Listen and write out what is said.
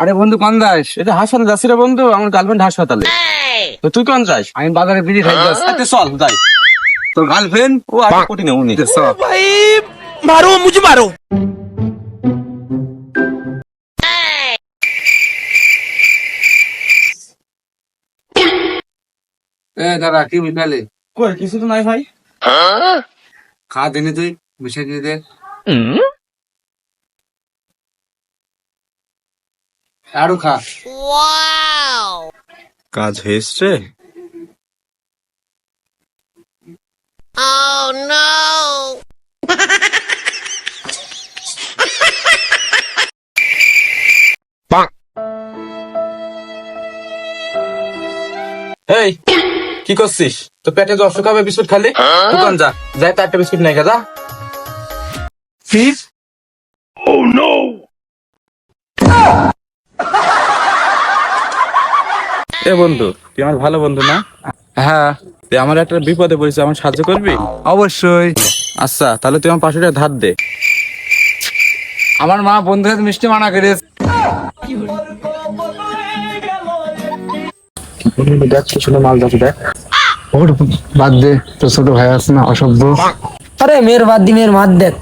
আরে বন্ধু কোন যাস? এটা হাসপাতালে যাচ্ছি রে বন্ধু, আমার গার্লফ্রেন্ড হাসপাতালে। তো তুই কোন যাস? আমি বাজারে বিড়ি খাই যাস। আচ্ছা চল যাই। তোর গার্লফ্রেন্ড ও আগে কোটি নেই উনি। भाई मारो मुझे मारो। দাদা কি বিকালে কই কিছু তো নাই ভাই। খা দেনি তুই মিশে দিয়ে দে আরো খা। কাজ হয়েছে। এই কি করছিস? তো পেটে যে অসুখ হবে বিস্কুট খালি। দোকান যা, যাই তো একটা বিস্কুট নাই যা। ফিস এ বন্ধু, তুই আমার ভালো বন্ধু না? হ্যাঁ তুই আমার একটা বিপদে পড়েছে, আমার সাহায্য করবি? অবশ্যই। আচ্ছা তাহলে তুই আমার 500 টাকা ধার দে। আমার মা বন্ধুদের মিষ্টি মানা করেছে। দেখ পিছনে মাল যাচ্ছে দেখ। ওর বাদ দে, তোর ছোট ভাই আছে না অসভ্য। अरे मेर बाद दी मेर मात देख